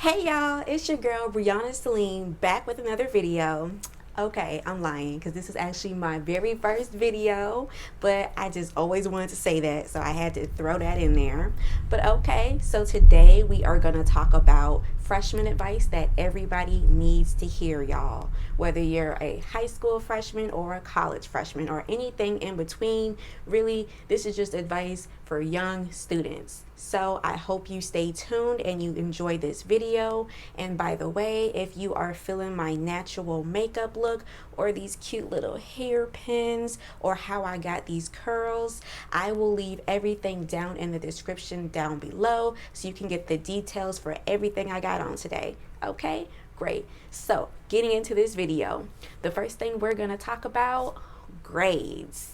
Hey y'all, it's your girl Brianna Celine back with another video. Okay, I'm lying because this is actually my very first video, but I just always wanted to say that, so I had to throw that in there. But okay, so today we are going to talk about freshman advice that everybody needs to hear, y'all. Whether you're a high school freshman or a college freshman or anything in between, really, this is just advice for young students. So I hope you stay tuned and you enjoy this video. And by the way, if you are feeling my natural makeup look or these cute little hairpins or how I got these curls, I will leave everything down in the description down below so you can get the details for everything I got on today. Okay, great. So getting into this video, the first thing we're gonna talk about, grades.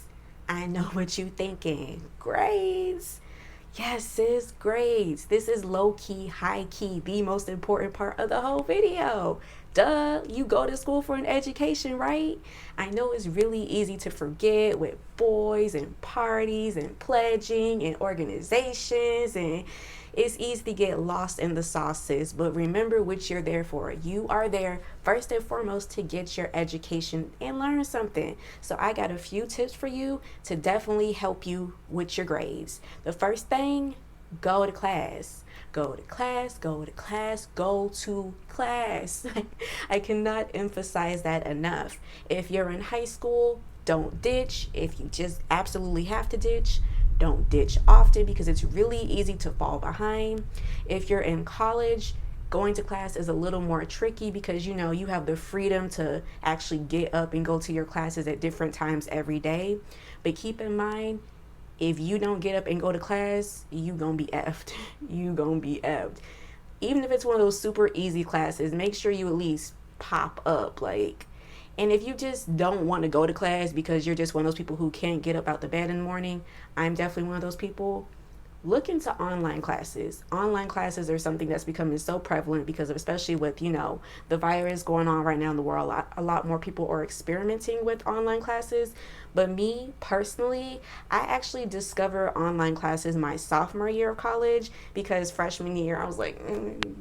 I know what you're thinking. Grades. Yes, sis, grades. This is low key, high key, the most important part of the whole video. Duh, you go to school for an education, right? I know it's really easy to forget with boys and parties and pledging and organizations, and it's easy to get lost in the sauces, but remember what you're there for. You are there first and foremost to get your education and learn something. So I got a few tips for you to definitely help you with your grades. The first thing, go to class. Go to class, go to class, go to class. I cannot emphasize that enough. If you're in high school, don't ditch. If you just absolutely have to ditch, don't ditch often because it's really easy to fall behind. If you're in college, going to class is a little more tricky because you have the freedom to actually get up and go to your classes at different times every day. But keep in mind, if you don't get up and go to class, you gonna be effed. You gonna be effed. Even if it's one of those super easy classes, make sure you at least pop up. And if you just don't want to go to class because you're just one of those people who can't get up out the bed in the morning, I'm definitely one of those people. Look into online classes. Online classes are something that's becoming so prevalent because of, especially with, the virus going on right now in the world, a lot more people are experimenting with online classes. But me personally, I actually discovered online classes my sophomore year of college because freshman year I was like,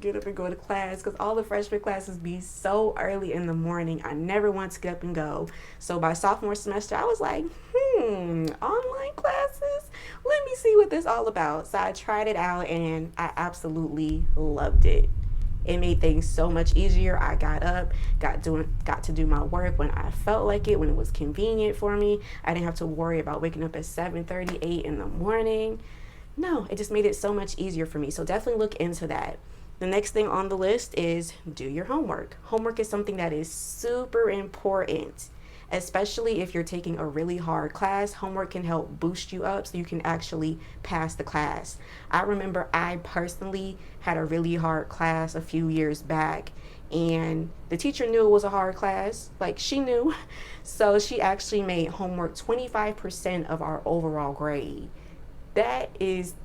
get up and go to class because all the freshman classes be so early in the morning. I never want to get up and go. So by sophomore semester, I was like, online classes? Let me see what this all about. So I tried it out and I absolutely loved it. It made things so much easier. I got up, got to do my work when I felt like it, when it was convenient for me. I didn't have to worry about waking up at 7:30, 8 in the morning. No, it just made it so much easier for me. So definitely look into that. The next thing on the list is do your homework. Homework is something that is super important. Especially if you're taking a really hard class, homework can help boost you up so you can actually pass the class. I remember I personally had a really hard class a few years back, and the teacher knew it was a hard class. Like, she knew. So she actually made homework 25% of our overall grade. That's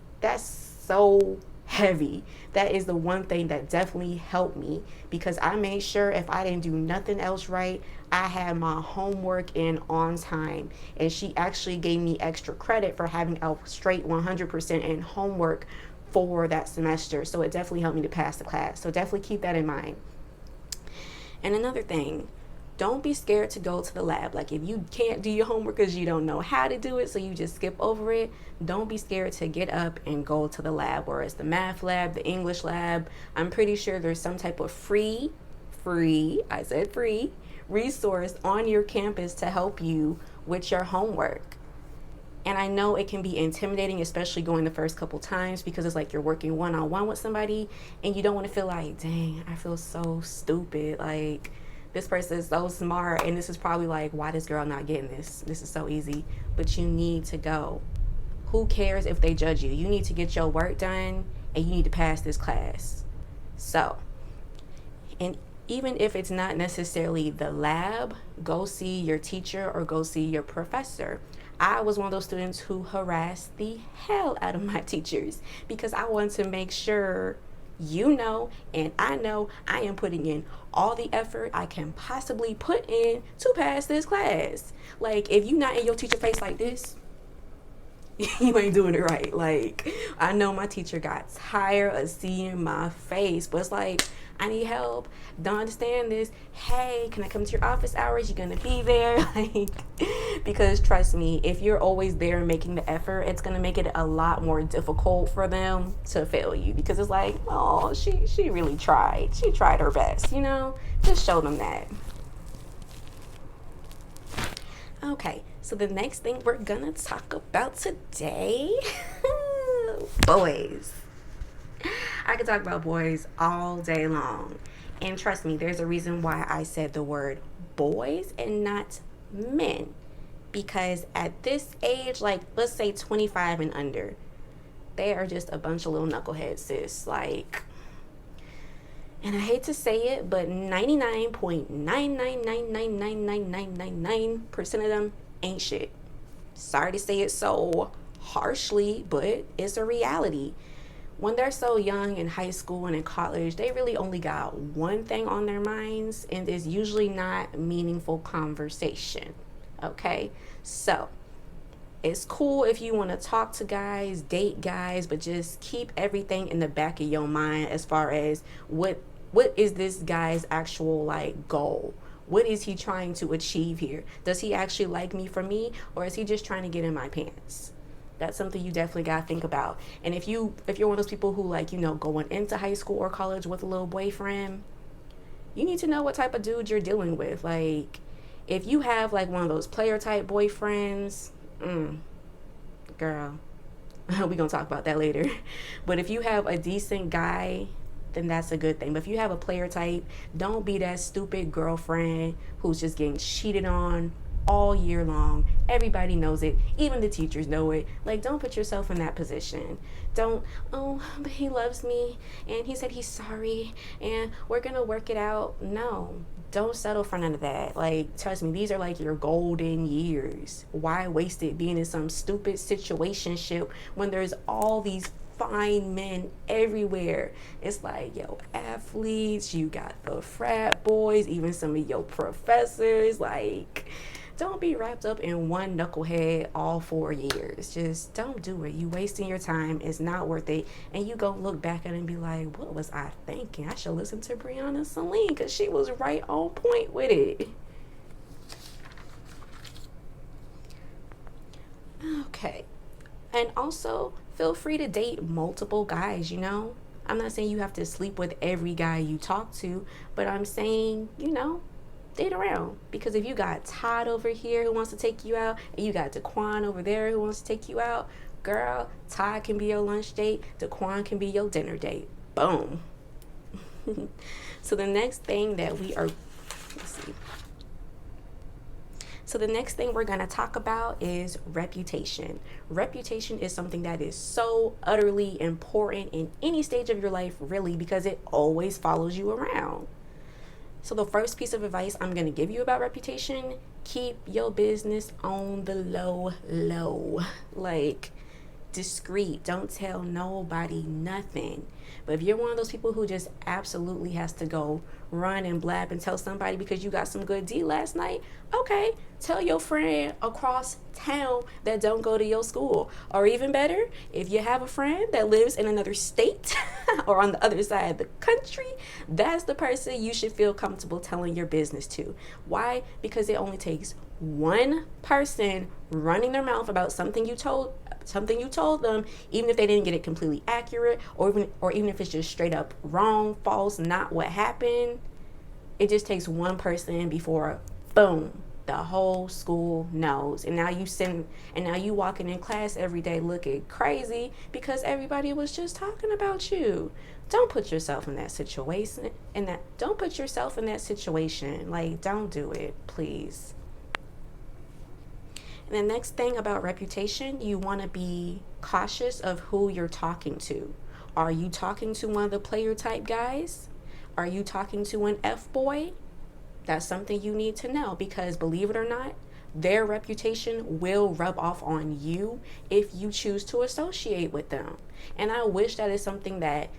so heavy. That is the one thing that definitely helped me because I made sure if I didn't do nothing else right, I had my homework in on time. And she actually gave me extra credit for having a straight 100% in homework for that semester. So it definitely helped me to pass the class. So definitely keep that in mind. And another thing, don't be scared to go to the lab. Like, if you can't do your homework because you don't know how to do it, so you just skip over it, don't be scared to get up and go to the lab, whether it's the math lab, the English lab. I'm pretty sure there's some type of free, I said free, resource on your campus to help you with your homework. And I know it can be intimidating, especially going the first couple times because it's like you're working one-on-one with somebody and you don't want to feel like, dang, I feel so stupid. Like, this person is so smart and this is probably like, why this girl not getting this? This is so easy. But you need to go. Who cares if they judge you? You need to get your work done and you need to pass this class. So, and even if it's not necessarily the lab, go see your teacher or go see your professor. I was one of those students who harassed the hell out of my teachers because I wanted to make sure and I know I am putting in all the effort I can possibly put in to pass this class. Like, if you're not in your teacher face like this, you ain't doing it right. Like, I know my teacher got tired of seeing my face, but it's like, I need help. Don't understand this. Hey, can I come to your office hours? You gonna be there? Like, because trust me, if you're always there and making the effort, it's gonna make it a lot more difficult for them to fail you, because it's like, oh, she really tried. She tried her best, you know? Just show them that. Okay, so the next thing we're gonna talk about today, boys. I could talk about boys all day long. And trust me, there's a reason why I said the word boys and not men. Because at this age, like, let's say 25 and under, they are just a bunch of little knuckleheads, sis. Like, and I hate to say it, but 99.999999999% of them ain't shit. Sorry to say it so harshly, but it's a reality. When they're so young in high school and in college, they really only got one thing on their minds, and it's usually not meaningful conversation. Okay? So, it's cool if you want to talk to guys, date guys, but just keep everything in the back of your mind as far as what is this guy's actual, like, goal? What is he trying to achieve here? Does he actually like me for me, or is he just trying to get in my pants? That's something you definitely got to think about. And if you're one of those people who, like, you know, going into high school or college with a little boyfriend, you need to know what type of dude you're dealing with. Like, if you have, like, one of those player type boyfriends, girl, we're going to talk about that later. But if you have a decent guy, then that's a good thing. But if you have a player type, don't be that stupid girlfriend who's just getting cheated on all year long. Everybody knows it. Even the teachers know it. Like, don't put yourself in that position. Don't, oh, but he loves me and he said he's sorry and we're gonna work it out. No, don't settle for none of that. Like, trust me, these are like your golden years. Why waste it being in some stupid situationship when there's all these fine men everywhere? It's like, yo, athletes, you got the frat boys, even some of your professors. Like, don't be wrapped up in one knucklehead all 4 years. Just don't do it. You wasting your time. It's not worth it. And you go look back at it and be like, what was I thinking? I should listen to Brianna and Celine, because she was right on point with it. Okay. And also, feel free to date multiple guys, you know? I'm not saying you have to sleep with every guy you talk to, but I'm saying, you know, date around. Because if you got Todd over here who wants to take you out, and you got Daquan over there who wants to take you out, girl, Todd can be your lunch date, Daquan can be your dinner date. Boom. So the next thing that So the next thing we're going to talk about is reputation. Reputation is something that is so utterly important in any stage of your life, really, because it always follows you around. So the first piece of advice I'm going to give you about reputation, keep your business on the low. Like, discreet. Don't tell nobody nothing. But if you're one of those people who just absolutely has to go run and blab and tell somebody because you got some good D last night, okay, tell your friend across town that don't go to your school. Or even better, if you have a friend that lives in another state or on the other side of the country, that's the person you should feel comfortable telling your business to. Why? Because it only takes one person running their mouth about something you told them, even if they didn't get it completely accurate, or even if it's just straight up wrong, false, not what happened. It just takes one person before, boom, the whole school knows. And now you walking in class every day looking crazy because everybody was just talking about you. Don't put yourself in that situation. Don't put yourself in that situation. Like, don't do it, please. And the next thing about reputation, you want to be cautious of who you're talking to. Are you talking to one of the player type guys? Are you talking to an F-boy? That's something you need to know, because believe it or not, their reputation will rub off on you if you choose to associate with them. And I wish that was something that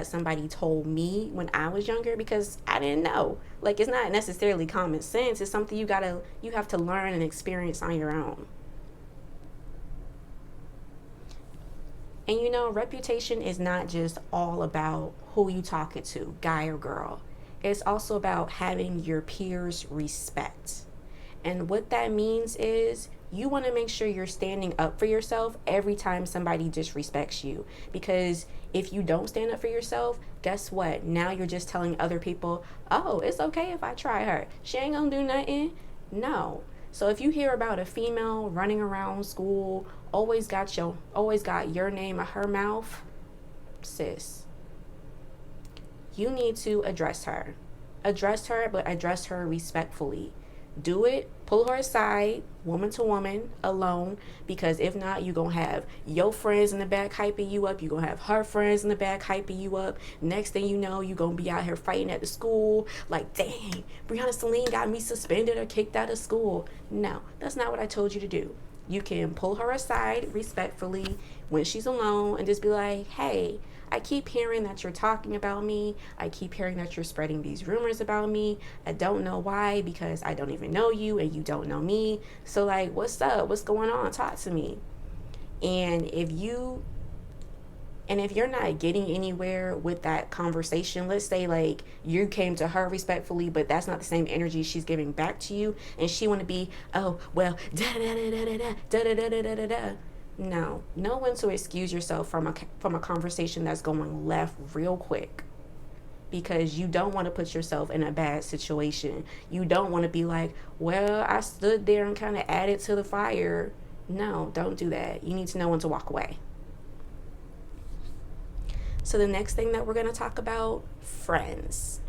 somebody told me when I was younger, because I didn't know. Like, it's not necessarily common sense. It's something you have to learn and experience on your own. And you know, reputation is not just all about who you talking to, guy or girl. It's also about having your peers respect. And what that means is you want to make sure you're standing up for yourself every time somebody disrespects you. Because if you don't stand up for yourself, guess what? Now you're just telling other people, oh, it's okay if I try her. She ain't gonna do nothing. No. So if you hear about a female running around school, always got your name in her mouth, sis, you need to address her. Address her, but address her respectfully. Do it, pull her aside, woman to woman, alone, because if not, you're going to have your friends in the back hyping you up. You're going to have her friends in the back hyping you up. Next thing you know, you're going to be out here fighting at the school. Like, dang, Brianna Celine got me suspended or kicked out of school. No, that's not what I told you to do. You can pull her aside respectfully when she's alone and just be like, hey, I keep hearing that you're talking about me. I keep hearing that you're spreading these rumors about me. I don't know why, because I don't even know you and you don't know me. So like, what's up? What's going on? Talk to me. And if you're not getting anywhere with that conversation, let's say like you came to her respectfully, but that's not the same energy she's giving back to you, and she want to be, oh, well, da da da da da da da da da da da da. No, know when to excuse yourself from a conversation that's going left real quick, because you don't want to put yourself in a bad situation. You don't want to be like, well, I stood there and kind of added to the fire. No, don't do that. You need to know when to walk away. So the next thing that we're going to talk about, friends.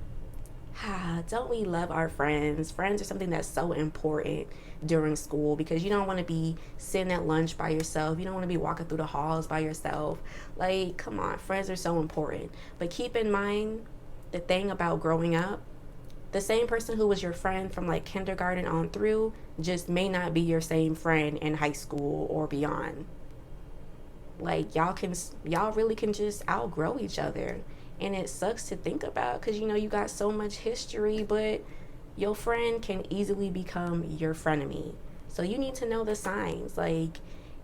Don't we love our friends? Friends are something that's so important during school, because you don't want to be sitting at lunch by yourself. You don't want to be walking through the halls by yourself. Like, come on, friends are so important. But keep in mind the thing about growing up, the same person who was your friend from like kindergarten on through just may not be your same friend in high school or beyond. Like, y'all really can just outgrow each other. And it sucks to think about, because you know you got so much history, but your friend can easily become your frenemy. So you need to know the signs. Like,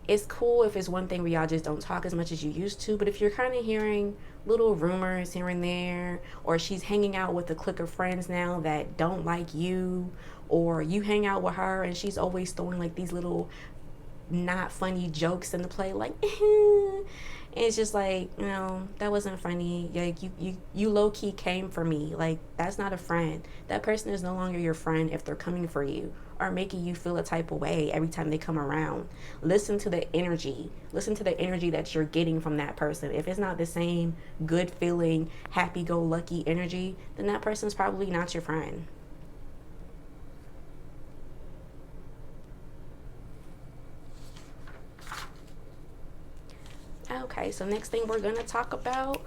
it's cool if it's one thing where y'all just don't talk as much as you used to, but if you're kind of hearing little rumors here and there, or she's hanging out with a clique of friends now that don't like you, or you hang out with her and she's always throwing like these little not funny jokes in the play, like it's just like, you know, that wasn't funny. Like, you low-key came for me. Like, that's not a friend. That person is no longer your friend if they're coming for you or making you feel a type of way every time they come around. Listen to the energy that you're getting from that person. If it's not the same good feeling, happy-go-lucky energy, then that person's probably not your friend. Okay, so next thing we're gonna talk about,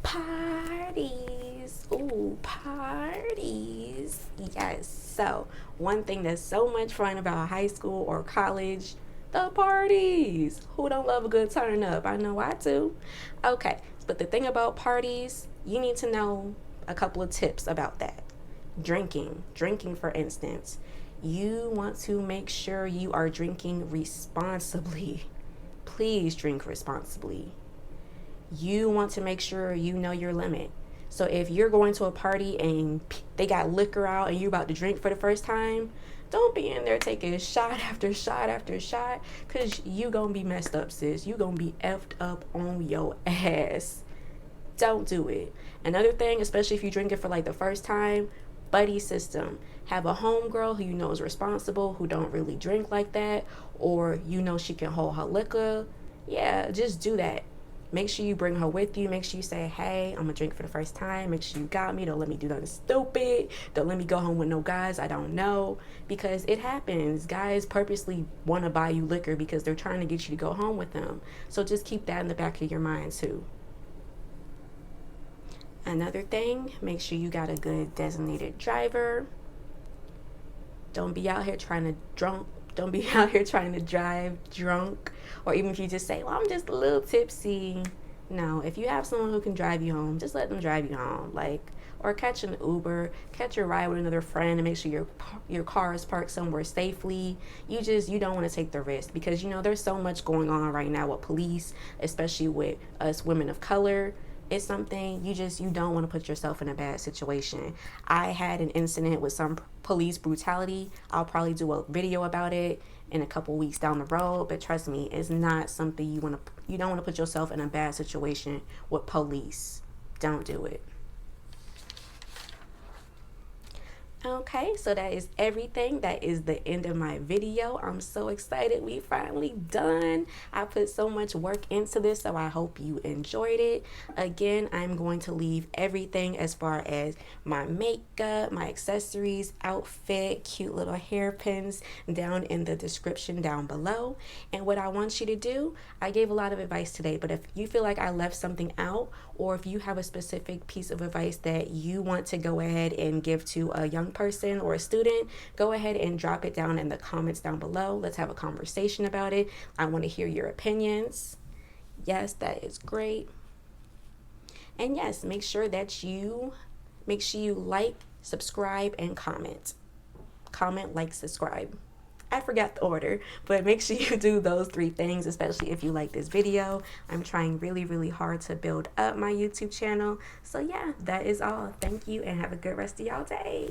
parties. Ooh, parties. Yes. So one thing that's so much fun about high school or college, the parties. Who don't love a good turn up? I know I do. Okay, but the thing about parties, you need to know a couple of tips about that. Drinking for instance. You want to make sure you are drinking responsibly. Please drink responsibly. You want to make sure you know your limit. So if you're going to a party and they got liquor out and you're about to drink for the first time, don't be in there taking shot after shot after shot, because you gonna be messed up, sis. You gonna be effed up on your ass. Don't do it. Another thing, especially if you drink it for like the first time, buddy system. Have a homegirl who you know is responsible, who don't really drink like that, or you know she can hold her liquor. Yeah, just do that. Make sure you bring her with you. Make sure you say, hey, I'm gonna drink for the first time. Make sure you got me. Don't let me do nothing stupid. Don't let me go home with no guys I don't know. Because it happens. Guys purposely want to buy you liquor because they're trying to get you to go home with them. So just keep that in the back of your mind too. Another thing, make sure you got a good designated driver. Don't be out here trying to drive drunk. Or even if you just say, well, I'm just a little tipsy. No, if you have someone who can drive you home, just let them drive you home. Like, or catch an Uber, catch a ride with another friend, and make sure your car is parked somewhere safely. You don't want to take the risk because there's so much going on right now with police, especially with us women of color. It's something you don't want to put yourself in a bad situation. I had an incident with some police brutality. I'll probably do a video about it in a couple weeks down the road, but trust me, it's not something you don't want to put yourself in a bad situation with police. Don't do it. Okay, so that is everything. That is the end of my video. I'm so excited. We finally done. I put so much work into this, so I hope you enjoyed it. Again, I'm going to leave everything as far as my makeup, my accessories, outfit, cute little hairpins down in the description down below. And what I want you to do, I gave a lot of advice today, but if you feel like I left something out, or if you have a specific piece of advice that you want to go ahead and give to a young person or a student, go ahead and drop it down in the comments down below. Let's have a conversation about it. I want to hear your opinions. Yes, that is great. And yes, make sure you like, subscribe, and comment. Comment, like, subscribe. I forgot the order, but make sure you do those 3 things, especially if you like this video. I'm trying really, really hard to build up my YouTube channel. So yeah, that is all. Thank you and have a good rest of y'all day.